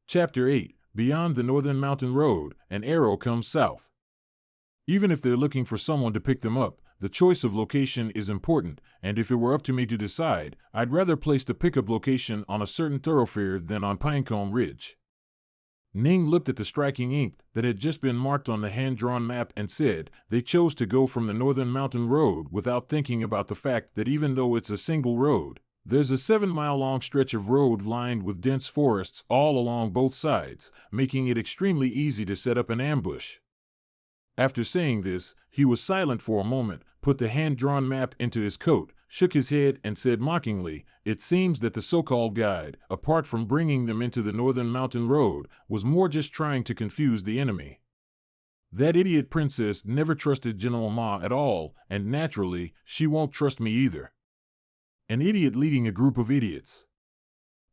Chapter 8. Beyond the Northern Mountain Road, an arrow comes south. Even if they're looking for someone to pick them up, the choice of location is important, and if it were up to me to decide, I'd rather place the pickup location on a certain thoroughfare than on Pinecone Ridge. Ning looked at the striking ink that had just been marked on the hand-drawn map and said, they chose to go from the Northern Mountain Road without thinking about the fact that even though it's a single road, there's a 7-mile-long stretch of road lined with dense forests all along both sides, making it extremely easy to set up an ambush. After saying this, he was silent for a moment, put the hand-drawn map into his coat, shook his head, and said mockingly, it seems that the so-called guide, apart from bringing them into the Northern Mountain Road, was more just trying to confuse the enemy. That idiot princess never trusted General Ma at all, and naturally, she won't trust me either. An idiot leading a group of idiots.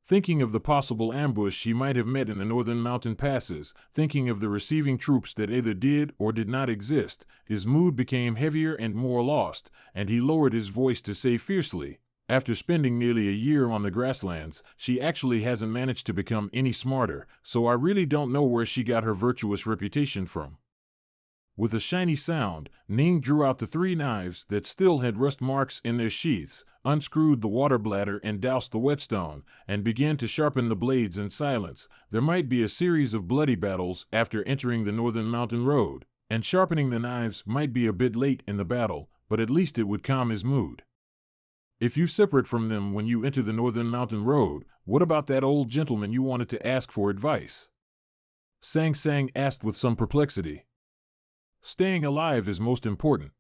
Thinking of the possible ambush he might have met in the northern mountain passes, thinking of the receiving troops that either did or did not exist, his mood became heavier and more lost, and he lowered his voice to say fiercely, after spending nearly a year on the grasslands, she actually hasn't managed to become any smarter, so I really don't know where she got her virtuous reputation from. With a shiny sound, Ning drew out the 3 knives that still had rust marks in their sheaths, unscrewed the water bladder and doused the whetstone, and began to sharpen the blades in silence. There might be a series of bloody battles after entering the Northern Mountain Road, and sharpening the knives might be a bit late in the battle, but at least it would calm his mood. If you separate from them when you enter the Northern Mountain Road, what about that old gentleman you wanted to ask for advice? Sang asked with some perplexity. Staying alive is most important.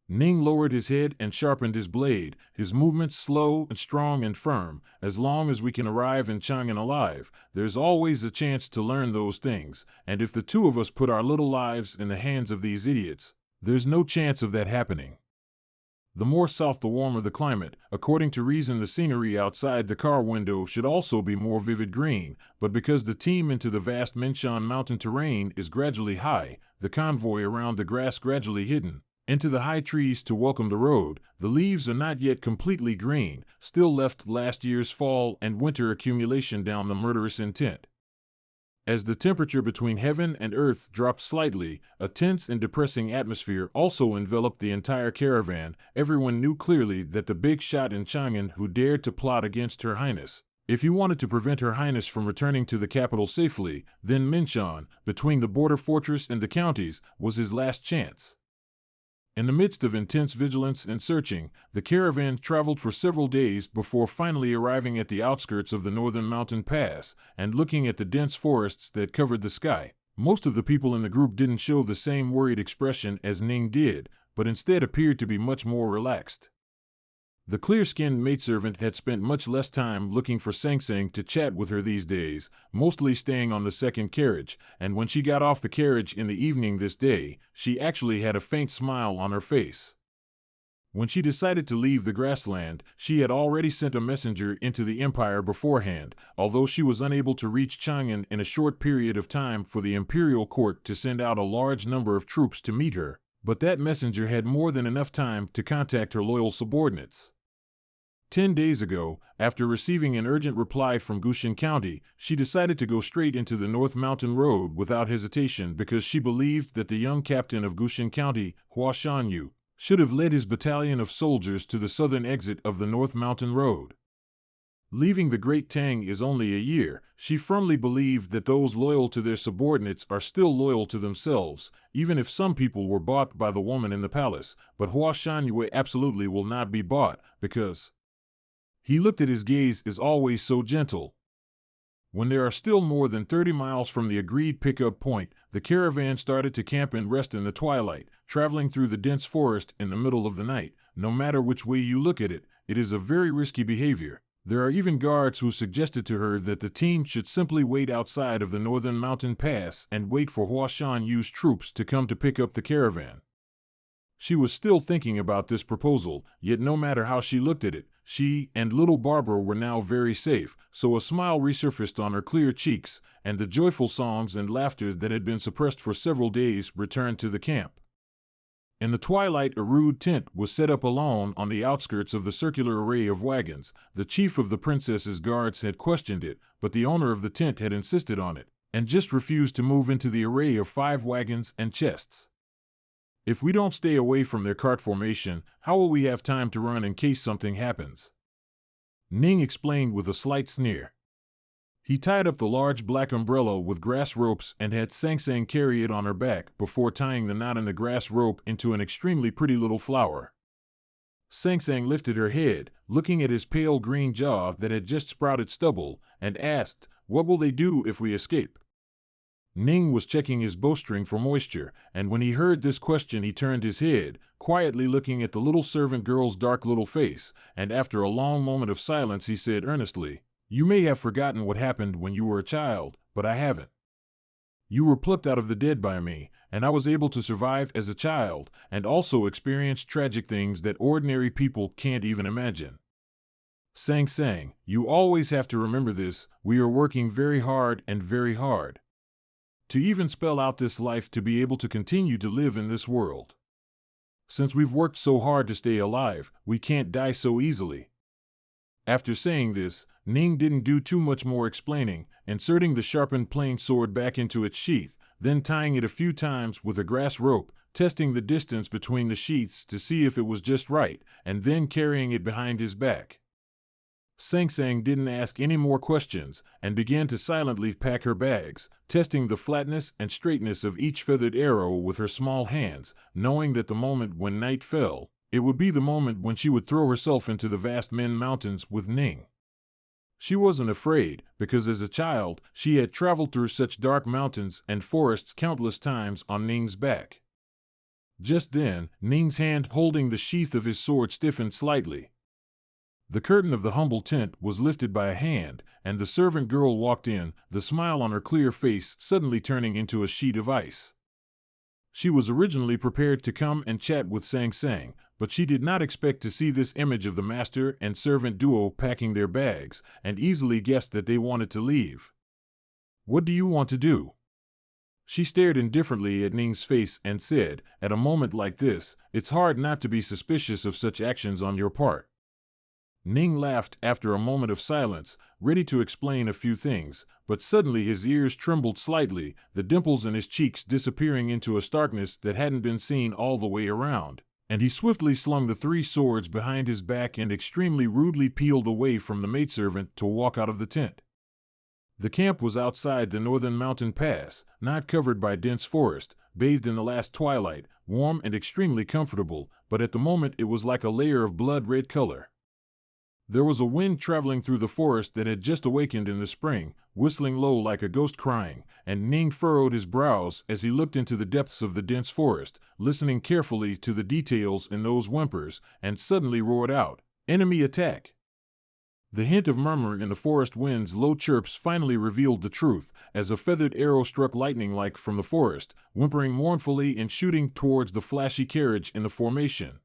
Ning lowered his head and sharpened his blade, his movements slow and strong and firm. As long as we can arrive in Chang'an alive, there's always a chance to learn those things, and if the 2 of us put our little lives in the hands of these idiots, there's no chance of that happening. The more south the warmer the climate. According to reason, the scenery outside the car window should also be more vivid green, but because the team into the vast Minshan mountain terrain is gradually high, the convoy around the grass gradually hidden, into the high trees to welcome the road, the leaves are not yet completely green, still left last year's fall and winter accumulation down the murderous intent. As the temperature between heaven and earth dropped slightly, a tense and depressing atmosphere also enveloped the entire caravan. Everyone knew clearly that the big shot in Chang'an who dared to plot against Her Highness, if he wanted to prevent Her Highness from returning to the capital safely, then Minshan, between the border fortress and the counties, was his last chance. In the midst of intense vigilance and searching, the caravan traveled for several days before finally arriving at the outskirts of the Northern Mountain Pass, and looking at the dense forests that covered the sky. Most of the people in the group didn't show the same worried expression as Ning did, but instead appeared to be much more relaxed. The clear-skinned maidservant had spent much less time looking for Sang to chat with her these days, mostly staying on the second carriage, and when she got off the carriage in the evening this day, she actually had a faint smile on her face. When she decided to leave the grassland, she had already sent a messenger into the Empire beforehand, although she was unable to reach Chang'an in a short period of time for the imperial court to send out a large number of troops to meet her, but that messenger had more than enough time to contact her loyal subordinates. 10 days ago, after receiving an urgent reply from Gushan County, she decided to go straight into the North Mountain Road without hesitation because she believed that the young captain of Gushan County, Hua Shanyu, should have led his battalion of soldiers to the southern exit of the North Mountain Road. Leaving the Great Tang is only a year, she firmly believed that those loyal to their subordinates are still loyal to themselves, even if some people were bought by the woman in the palace, but Hua Shanyu absolutely will not be bought, because he looked at his gaze is always so gentle. When there are still more than 30 miles from the agreed pickup point, the caravan started to camp and rest in the twilight, traveling through the dense forest in the middle of the night. No matter which way you look at it, it is a very risky behavior. There are even guards who suggested to her that the team should simply wait outside of the Northern Mountain Pass and wait for Hua Shanyu's troops to come to pick up the caravan. She was still thinking about this proposal, yet no matter how she looked at it, she and little Barbara were now very safe, so a smile resurfaced on her clear cheeks, and the joyful songs and laughter that had been suppressed for several days returned to the camp. In the twilight, a rude tent was set up alone on the outskirts of the circular array of wagons. The chief of the princess's guards had questioned it, but the owner of the tent had insisted on it, and just refused to move into the array of 5 wagons and chests. If we don't stay away from their cart formation, how will we have time to run in case something happens? Ning explained with a slight sneer. He tied up the large black umbrella with grass ropes and had Sang carry it on her back before tying the knot in the grass rope into an extremely pretty little flower. Sang lifted her head, looking at his pale green jaw that had just sprouted stubble, and asked, "What will they do if we escape?" Ning was checking his bowstring for moisture, and when he heard this question he turned his head, quietly looking at the little servant girl's dark little face, and after a long moment of silence he said earnestly, "You may have forgotten what happened when you were a child, but I haven't. You were plucked out of the dead by me, and I was able to survive as a child, and also experience tragic things that ordinary people can't even imagine. Sang, you always have to remember this, we are working very hard and very hard to even spell out this life to be able to continue to live in this world. Since we've worked so hard to stay alive, we can't die so easily." After saying this, Ning didn't do too much more explaining, inserting the sharpened plain sword back into its sheath, then tying it a few times with a grass rope, testing the distance between the sheaths to see if it was just right, and then carrying it behind his back. Sang didn't ask any more questions and began to silently pack her bags, testing the flatness and straightness of each feathered arrow with her small hands, knowing that the moment when night fell, it would be the moment when she would throw herself into the vast Min Mountains with Ning. She wasn't afraid, because as a child, she had traveled through such dark mountains and forests countless times on Ning's back. Just then, Ning's hand holding the sheath of his sword stiffened slightly. The curtain of the humble tent was lifted by a hand, and the servant girl walked in, the smile on her clear face suddenly turning into a sheet of ice. She was originally prepared to come and chat with Sang, but she did not expect to see this image of the master and servant duo packing their bags, and easily guessed that they wanted to leave. "What do you want to do?" She stared indifferently at Ning's face and said, "At a moment like this, it's hard not to be suspicious of such actions on your part." Ning laughed after a moment of silence, ready to explain a few things, but suddenly his ears trembled slightly, the dimples in his cheeks disappearing into a starkness that hadn't been seen all the way around, and he swiftly slung the 3 swords behind his back and extremely rudely peeled away from the maidservant to walk out of the tent. The camp was outside the northern mountain pass, not covered by dense forest, bathed in the last twilight, warm and extremely comfortable, but at the moment it was like a layer of blood-red color. There was a wind traveling through the forest that had just awakened in the spring, whistling low like a ghost crying, and Ning furrowed his brows as he looked into the depths of the dense forest, listening carefully to the details in those whimpers, and suddenly roared out, "Enemy attack!" The hint of murmur in the forest wind's low chirps finally revealed the truth, as a feathered arrow struck lightning-like from the forest, whimpering mournfully and shooting towards the flashy carriage in the formation.